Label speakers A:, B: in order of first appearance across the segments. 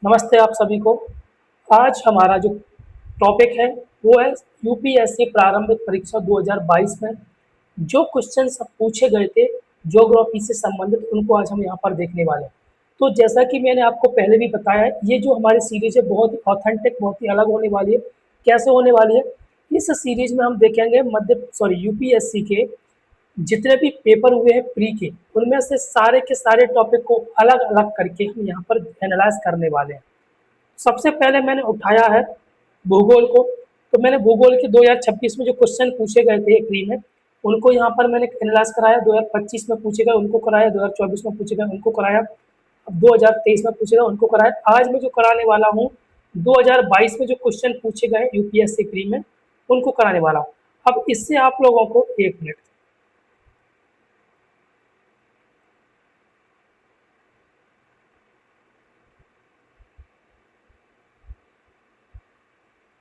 A: नमस्ते आप सभी को। आज हमारा जो टॉपिक है वो है यूपीएससी प्रारंभिक परीक्षा 2022 में जो क्वेश्चन सब पूछे गए थे ज्योग्राफी से संबंधित, उनको आज हम यहाँ पर देखने वाले हैं। तो जैसा कि मैंने आपको पहले भी बताया है, ये जो हमारी सीरीज है बहुत ही ऑथेंटिक, बहुत ही अलग होने वाली है। कैसे होने वाली है? इस सीरीज में हम देखेंगे यूपीएससी के जितने भी पेपर हुए हैं प्री के, उनमें से सारे के सारे टॉपिक को अलग अलग करके हम यहाँ पर एनालाइज करने वाले हैं। सबसे पहले मैंने उठाया है भूगोल को। तो मैंने भूगोल के 2026 में जो क्वेश्चन पूछे गए थे प्री में, उनको यहाँ पर मैंने एनालाइज कराया। 2025 में पूछे गए उनको कराया, 2024 में पूछे गए उनको कराया, अब 2023 में पूछे गए उनको कराया। आज मैं जो कराने वाला हूँ 2022 में जो क्वेश्चन पूछे गए यूपीएससी प्री में, उनको कराने वाला हूँ। अब इससे आप लोगों को एक मिनट,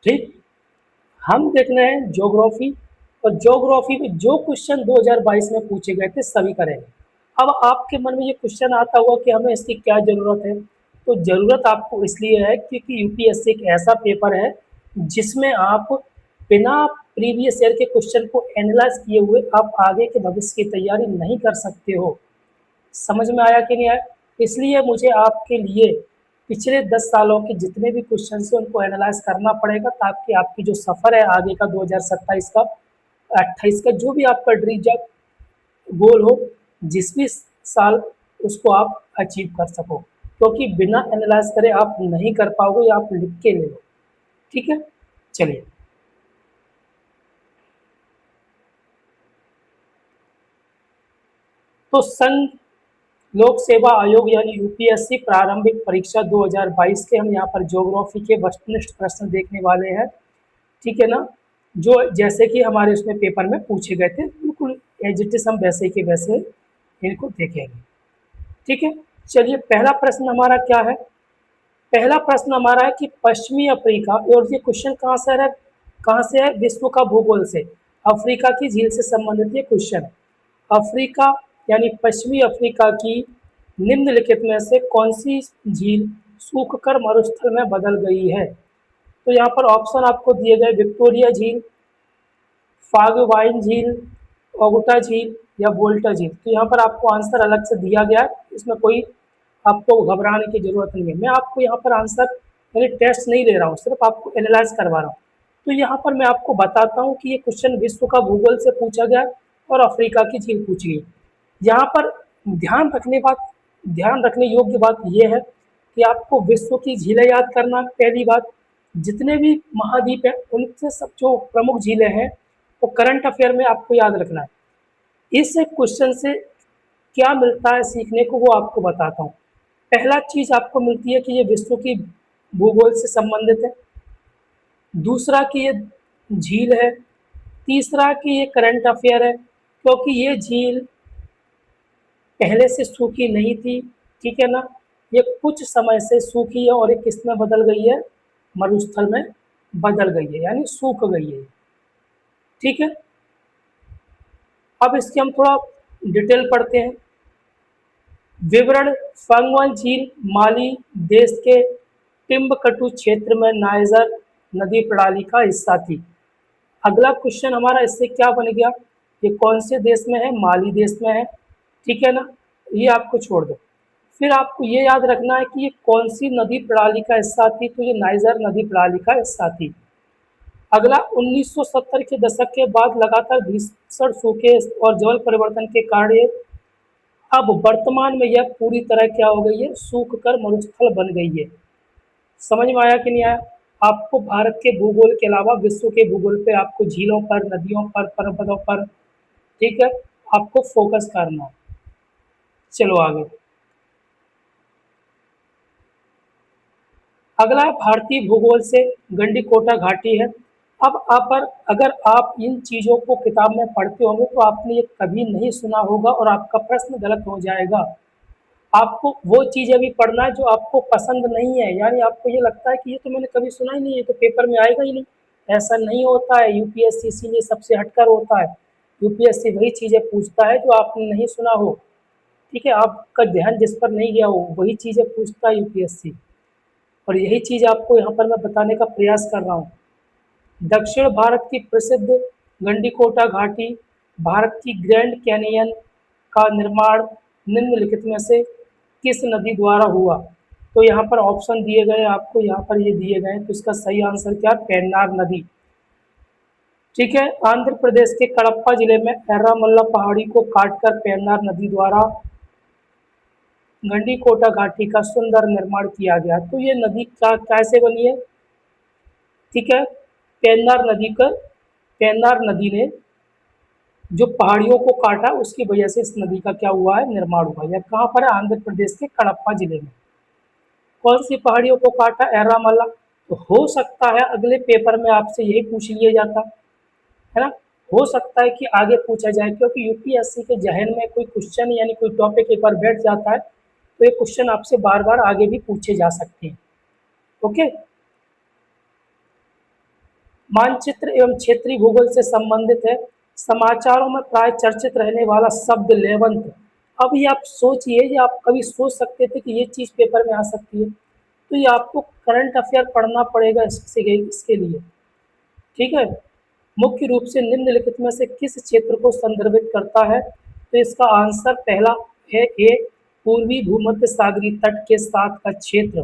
A: ठीक, हम देख रहे हैं ज्योग्राफी। और ज्योग्राफी में जो क्वेश्चन 2022 में पूछे गए थे सभी करेंगे। अब आपके मन में ये क्वेश्चन आता हुआ कि हमें इसकी क्या ज़रूरत है? तो ज़रूरत आपको इसलिए है क्योंकि यूपीएससी एक ऐसा पेपर है जिसमें आप बिना प्रीवियस ईयर के क्वेश्चन को एनालाइज किए हुए आप आगे के भविष्य की तैयारी नहीं कर सकते हो। समझ में आया कि नहीं आया? इसलिए मुझे आपके लिए पिछले 10 सालों के जितने भी क्वेश्चन हैं उनको एनालाइज करना पड़ेगा, ताकि आपकी जो सफ़र है आगे का 2027 का, 28 का, जो भी आपका ड्रीम जॉब गोल हो, जिस भी साल, उसको आप अचीव कर सको। क्योंकि बिना एनालाइज करे आप नहीं कर पाओगे, या आप लिख के ले लो। ठीक है, चलिए। तो संघ लोक सेवा आयोग यानी यूपीएससी प्रारंभिक परीक्षा 2022 के हम यहाँ पर ज्योग्राफी के वस्तुनिष्ठ प्रश्न देखने वाले हैं। ठीक है ना? जो जैसे कि हमारे उसमें पेपर में पूछे गए थे, बिल्कुल एज इट इज हम वैसे के वैसे इनको देखेंगे। ठीक है, चलिए। पहला प्रश्न हमारा क्या है? पहला प्रश्न हमारा है कि पश्चिमी अफ्रीका, और ये क्वेश्चन कहाँ से है? विश्व का भूगोल से। अफ्रीका की झील से संबंधित ये क्वेश्चन है। अफ्रीका यानी पश्चिमी अफ्रीका की निम्नलिखित में से कौन सी झील सूखकर मरुस्थल में बदल गई है? तो यहाँ पर ऑप्शन आपको दिए गए: विक्टोरिया झील, फागवाइन झील, ओगुटा झील या वोल्टा झील। तो यहाँ पर आपको आंसर अलग से दिया गया है, इसमें कोई आपको घबराने की जरूरत नहीं है। मैं आपको यहाँ पर आंसर यानी टेस्ट नहीं ले रहा हूँ, सिर्फ आपको एनालाइज करवा रहा हूँ। तो यहाँ पर मैं आपको बताता हूँ कि ये क्वेश्चन विश्व का भूगोल से पूछा गया और अफ्रीका की झील पूछी गई। यहाँ पर ध्यान रखने योग्य बात यह है कि आपको विश्व की झीलें याद करना, पहली बात। जितने भी महाद्वीप हैं उनसे सब जो प्रमुख झीलें हैं वो करंट अफेयर में आपको याद रखना है। इस क्वेश्चन से क्या मिलता है सीखने को, वो आपको बताता हूँ। पहला चीज आपको मिलती है कि ये विश्व की भूगोल से संबंधित है। दूसरा कि ये झील है। तीसरा कि ये करंट अफेयर है, क्योंकि ये झील पहले से सूखी नहीं थी। ठीक है ना? ये कुछ समय से सूखी है और ये किस में बदल गई है? मरुस्थल में बदल गई है, यानी सूख गई है। ठीक है, अब इसके हम थोड़ा डिटेल पढ़ते हैं। विवरण: फंगवान झील माली देश के टिम्बकटू क्षेत्र में नाइजर नदी प्रणाली का हिस्सा थी। अगला क्वेश्चन हमारा इससे क्या बन गया? ये कौन से देश में है? माली देश में है। ठीक है ना? ये आपको छोड़ दो। फिर आपको ये याद रखना है कि ये कौन सी नदी प्रणाली का हिस्सा थी? तो ये नाइजर नदी प्रणाली का हिस्सा थी। अगला, 1970 के दशक के बाद लगातार भीषण सूखे और जल परिवर्तन के कारण ये अब वर्तमान में यह पूरी तरह क्या हो गई है? सूख कर मरुस्थल बन गई है। समझ में आया कि नहीं आया? आपको भारत के भूगोल के अलावा विश्व के भूगोल पे आपको झीलों पर, नदियों पर, पर्वतों पर, ठीक है, आपको फोकस करना है। चलो आगे। अगला भारतीय भूगोल से गंडीकोटा घाटी है। अब आप पर अगर आप इन चीज़ों को किताब में पढ़ते होंगे तो आपने ये कभी नहीं सुना होगा और आपका प्रश्न गलत हो जाएगा। आपको वो चीज़ें भी पढ़ना है जो आपको पसंद नहीं है, यानी आपको ये लगता है कि ये तो मैंने कभी सुना ही नहीं, ये तो पेपर में आएगा ही नहीं। ऐसा नहीं होता है, यूपीएससी इसीलिए सबसे हटकर होता है। यूपीएससी वही चीज़ें पूछता है जो आपने नहीं सुना हो। ठीक है, आपका ध्यान जिस पर नहीं गया हो वही चीज़ें पूछता है यूपीएससी। और यही चीज़ आपको यहाँ पर मैं बताने का प्रयास कर रहा हूँ। दक्षिण भारत की प्रसिद्ध गंडीकोटा घाटी, भारत की ग्रैंड कैनियन का निर्माण निम्नलिखित में से किस नदी द्वारा हुआ? तो यहाँ पर ऑप्शन दिए गए हैं आपको, यहाँ पर ये दिए गए हैं, तो इसका सही आंसर क्या है? पेन्नार नदी। ठीक है, आंध्र प्रदेश के कडप्पा जिले में एर्रामल्ला पहाड़ी को काटकर पेन्नार नदी द्वारा गंडीकोटा घाटी का सुंदर निर्माण किया गया। तो ये नदी क्या कैसे बनी है? ठीक है, पेन्नार नदी का पेन्नार नदी ने जो पहाड़ियों को काटा उसकी वजह से इस नदी का क्या हुआ है? निर्माण हुआ। यह कहाँ पर है? आंध्र प्रदेश के कडप्पा जिले में। कौन सी पहाड़ियों को काटा? एर्रामल्ला। तो हो सकता है अगले पेपर में आपसे यही पूछ लिया जाता है ना। हो सकता है कि आगे पूछा जाए, क्योंकि यूपीएससी के जहन में कोई क्वेश्चन यानी कोई टॉपिक एक बार बैठ जाता है तो ये क्वेश्चन आपसे बार बार आगे भी पूछे जा सकते हैं। ओके, मानचित्र एवं क्षेत्रीय भूगोल से संबंधित है। समाचारों में प्राय चर्चित रहने वाला शब्द लेवंत। अब ये आप सोचिए, ये आप कभी सोच सकते थे कि ये चीज़ पेपर में आ सकती है? तो ये आपको करंट अफेयर पढ़ना पड़ेगा इसके लिए। ठीक है, मुख्य रूप से निम्नलिखित में से किस क्षेत्र को संदर्भित करता है? तो इसका आंसर पहला है ए, पूर्वी भूमध्य सागरीय तट के साथ का क्षेत्र।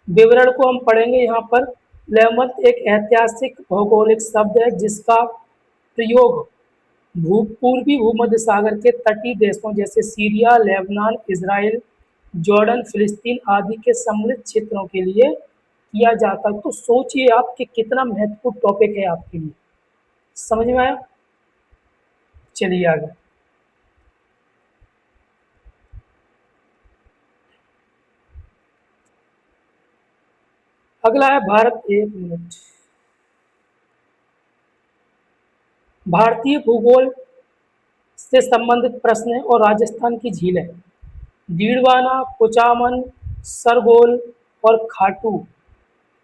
A: विवरण को हम पढ़ेंगे यहाँ पर। लेवंत एक ऐतिहासिक भौगोलिक शब्द है जिसका प्रयोग पूर्वी भूमध्य सागर के तटीय देशों जैसे सीरिया, लेबनान, इजराइल, जॉर्डन, फिलिस्तीन आदि के सम्मिलित क्षेत्रों के लिए किया जाता है। तो सोचिए आप कि कितना महत्वपूर्ण टॉपिक है आपके लिए। समझ में आया? चलिए आगे। अगला है भारत, एक मिनट, भारतीय भूगोल से संबंधित प्रश्न है और राजस्थान की झीलें। डीडवाना, कुचामन, सरगोल और खाटू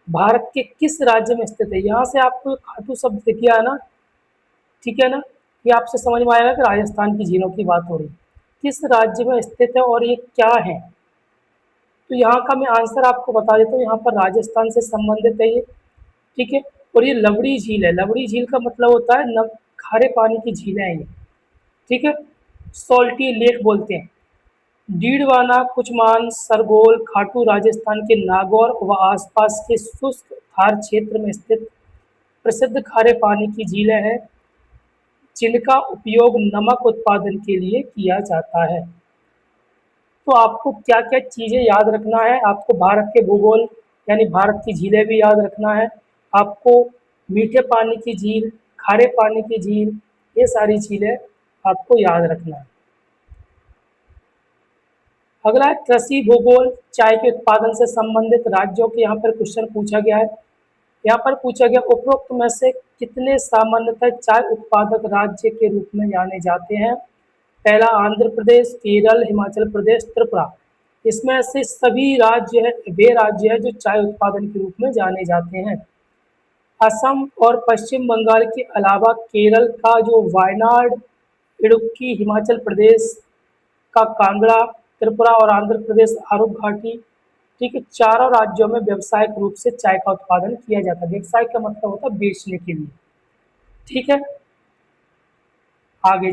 A: भारत के किस राज्य में स्थित है? यहाँ से आपको खाटू शब्द दिख गया है ना। ठीक है ना, ये आपसे समझ में आएगा कि राजस्थान की झीलों की बात हो रही है। किस राज्य में स्थित है और ये क्या है? तो यहाँ का मैं आंसर आपको बता देता हूँ, यहाँ पर राजस्थान से संबंधित है ये। ठीक है, और ये लवड़ी झील है। लवड़ी झील का मतलब होता है नम खारे पानी की झीलें हैं ये। ठीक है, सॉल्टी लेक बोलते हैं। डीडवाना, कुचमान, सरगोल, खाटू राजस्थान के नागौर व आसपास के शुष्क थार क्षेत्र में स्थित प्रसिद्ध खारे पानी की झीलें हैं जिनका उपयोग नमक उत्पादन के लिए किया जाता है। तो आपको क्या क्या चीज़ें याद रखना है? आपको भारत के भूगोल यानी भारत की झीलें भी याद रखना है, आपको मीठे पानी की झील, खारे पानी की झील, ये सारी झीलें आपको याद रखना है। अगला है कृषि भूगोल, चाय के उत्पादन से संबंधित राज्यों के यहाँ पर क्वेश्चन पूछा गया है। यहाँ पर पूछा गया उपरोक्त में से कितने सामान्यतः चाय उत्पादक राज्य के रूप में जाने जाते हैं? पहला आंध्र प्रदेश, केरल, हिमाचल प्रदेश, त्रिपुरा। इसमें से सभी राज्य है, वे राज्य है जो चाय उत्पादन के रूप में जाने जाते हैं। असम और पश्चिम बंगाल के अलावा केरल का जो वायनाड, इडुक्की, हिमाचल प्रदेश का कांगड़ा, त्रिपुरा और आंध्र प्रदेश आरूप घाटी। ठीक है, चारों राज्यों में व्यावसायिक रूप से चाय का उत्पादन किया जाता है। व्यावसायिक का मतलब होता है बेचने के लिए। ठीक है, आगे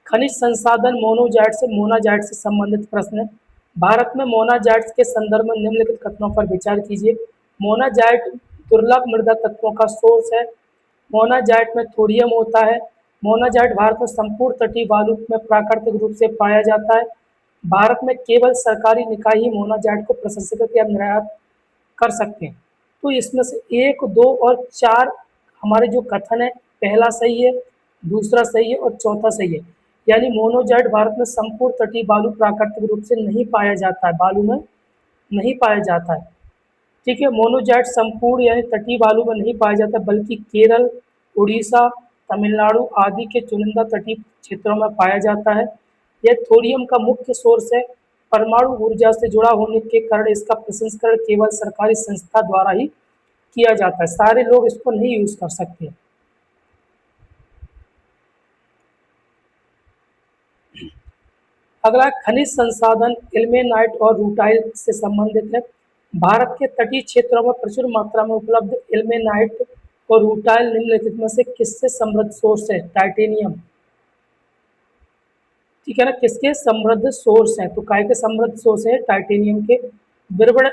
A: खनिज संसाधन मोनाजाइट से संबंधित प्रश्न है। भारत में मोनाजाइट्स के संदर्भ में निम्नलिखित कथनों पर विचार कीजिए। मोनाजाइट दुर्लभ मृदा तत्वों का सोर्स है। मोनाजाइट में थोरियम होता है। मोनाजाइट भारत में संपूर्ण तटीय बालू में प्राकृतिक रूप से पाया जाता है। भारत में केवल सरकारी निकाय ही मोनाजाइट को प्रसंस्कृत या निर्यात कर सकते हैं। तो इसमें से 1, 2 और 4 हमारे जो कथन है, पहला सही है, दूसरा सही है और चौथा सही है। यानी मोनोजाइट भारत में संपूर्ण तटीय बालू प्राकृतिक रूप से नहीं पाया जाता है, बालू में नहीं पाया जाता है। ठीक है, मोनोजाइट संपूर्ण यानी तटीय बालू में नहीं पाया जाता, बल्कि केरल, उड़ीसा, तमिलनाडु आदि के चुनिंदा तटीय क्षेत्रों में पाया जाता है। यह थोरियम का मुख्य सोर्स है। परमाणु ऊर्जा से जुड़ा होने के कारण इसका प्रसंस्करण केवल सरकारी संस्था द्वारा ही किया जाता है, सारे लोग इसको नहीं यूज कर सकते। अगला खनिज संसाधन इल्मेनाइट और रूटाइल से संबंधित है। भारत के तटीय क्षेत्रों में प्रचुर मात्रा में उपलब्ध इल्मेनाइट और रूटाइल निम्नलिखित में से किससे समृद्ध सोर्स है? टाइटेनियम। ठीक है ना, किसके समृद्ध सोर्स हैं? तो काय के समृद्ध सोर्स है? टाइटेनियम के। विवरण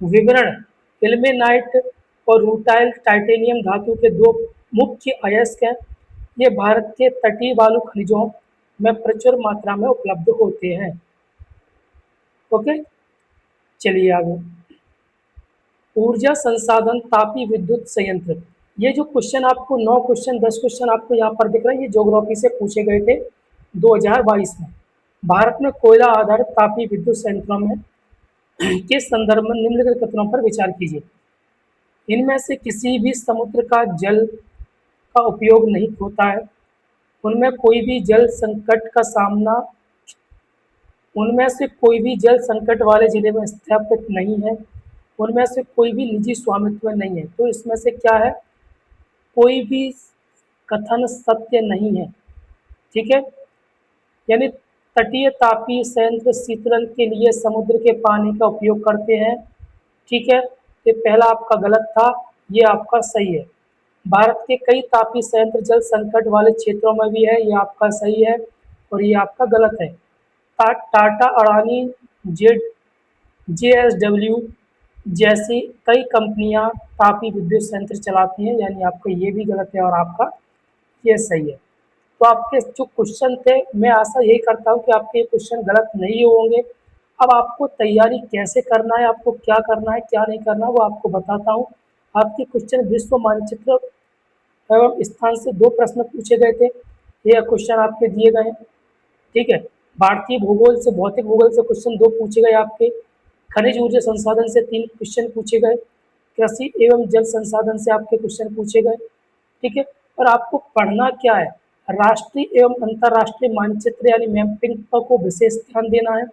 A: विवरण इल्मेनाइट और रूटाइल टाइटेनियम धातु के दो मुख्य अयस्क हैं। ये भारत के तटीय बालू खनिजों में प्रचुर मात्रा में उपलब्ध होते हैं। ओके, चलिए आगे। ऊर्जा संसाधन तापीय विद्युत संयंत्र। ये जो क्वेश्चन आपको 9 क्वेश्चन 10 क्वेश्चन आपको यहाँ पर दिख रहा है, ये ज्योग्राफी से पूछे गए थे 2022 में। भारत में कोयला आधारित तापीय विद्युत संयंत्रों में के संदर्भ में निम्नलिखित कथनों पर विचार कीजिए। इनमें से किसी भी समुद्र का जल का उपयोग नहीं होता है। उनमें कोई भी जल संकट का सामना उनमें से कोई भी जल संकट वाले जिले में स्थापित नहीं है। उनमें से कोई भी निजी स्वामित्व में नहीं है। तो इसमें से क्या है? कोई भी कथन सत्य नहीं है। ठीक है, यानी तटीय तापीय संयंत्र शीतलन के लिए समुद्र के पानी का उपयोग करते हैं। ठीक है, ये पहला आपका गलत था, ये आपका सही है। भारत के कई तापीय संयंत्र जल संकट वाले क्षेत्रों में भी है, ये आपका सही है और ये आपका गलत है। टाटा, अडानी, जेड जेएसडब्ल्यू जैसी कई कंपनियां तापीय विद्युत संयंत्र चलाती हैं, यानी आपका ये भी गलत है और आपका ये सही है। तो आपके जो क्वेश्चन थे, मैं आशा यही करता हूँ कि आपके ये क्वेश्चन गलत नहीं होंगे। अब आपको तैयारी कैसे करना है, आपको क्या करना है क्या नहीं करना, वो आपको बताता हूँ। आपके क्वेश्चन विश्व मानचित्र एवं स्थान से 2 प्रश्न पूछे गए थे, ये क्वेश्चन आपके दिए गए हैं। ठीक है, भारतीय भूगोल से भौतिक भूगोल से क्वेश्चन 2 पूछे गए आपके। खनिज ऊर्जा संसाधन से 3 क्वेश्चन पूछे गए। कृषि एवं जल संसाधन से आपके क्वेश्चन पूछे गए। ठीक है, और आपको पढ़ना क्या है? राष्ट्रीय एवं अंतर्राष्ट्रीय मानचित्र यानी मैपिंग को विशेष ध्यान देना है।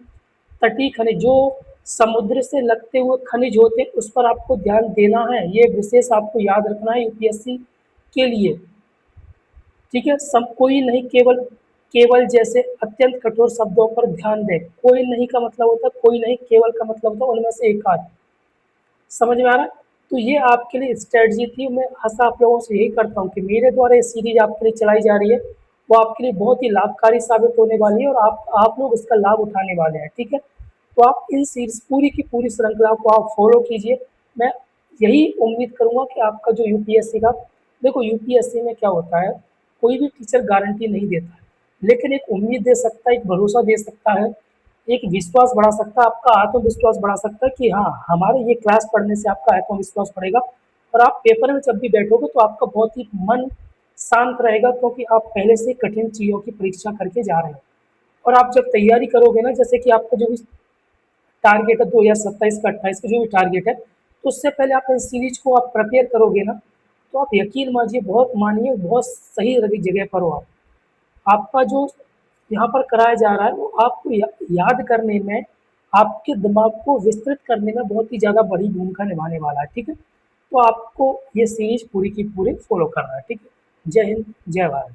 A: तटीय खनिज जो समुद्र से लगते हुए खनिज होते हैं उस पर आपको ध्यान देना है, ये विशेष आपको याद रखना है यूपीएससी के लिए। ठीक है, सब कोई नहीं, केवल केवल जैसे अत्यंत कठोर शब्दों पर ध्यान दें। कोई नहीं का मतलब होता है कोई नहीं, केवल का मतलब होता है उनमें से एक आध। समझ में आ रहा है? तो ये आपके लिए स्ट्रेटजी थी। मैं आशा आप लोगों से यही करता हूँ कि मेरे द्वारा ये सीरीज आपके लिए चलाई जा रही है, वो आपके लिए बहुत ही लाभकारी साबित होने वाली है और आप लोग इसका लाभ उठाने वाले हैं। ठीक है, तो आप इन सीरीज पूरी की पूरी श्रृंखला को आप फॉलो कीजिए। मैं यही उम्मीद करूँगा कि आपका जो यूपीएससी का, देखो यूपीएससी में क्या होता है, कोई भी टीचर गारंटी नहीं देता है, लेकिन एक उम्मीद दे सकता है, एक भरोसा दे सकता है, एक विश्वास बढ़ा सकता है, आपका आत्मविश्वास बढ़ा सकता है कि हाँ, हमारे ये क्लास पढ़ने से आपका आत्मविश्वास बढ़ेगा और आप पेपर में जब भी बैठोगे तो आपका बहुत ही मन शांत रहेगा, क्योंकि आप पहले से कठिन चीज़ों की परीक्षा करके जा रहे हो। और आप जब तैयारी करोगे ना, जैसे कि आपका जो भी टारगेट है 2027 का 28 का जो भी टारगेट है, तो उससे पहले आप इन सीरीज को आप प्रिपेयर करोगे ना, तो आप यकीन मानिए बहुत सही जगह पर हो आप। आपका जो यहाँ पर कराया जा रहा है वो आपको याद करने में, आपके दिमाग को विस्तृत करने में बहुत ही ज़्यादा बड़ी भूमिका निभाने वाला है। ठीक है, तो आपको ये सीरीज पूरी की पूरी फॉलो करना है। ठीक है, जय हिंद, जय भारत।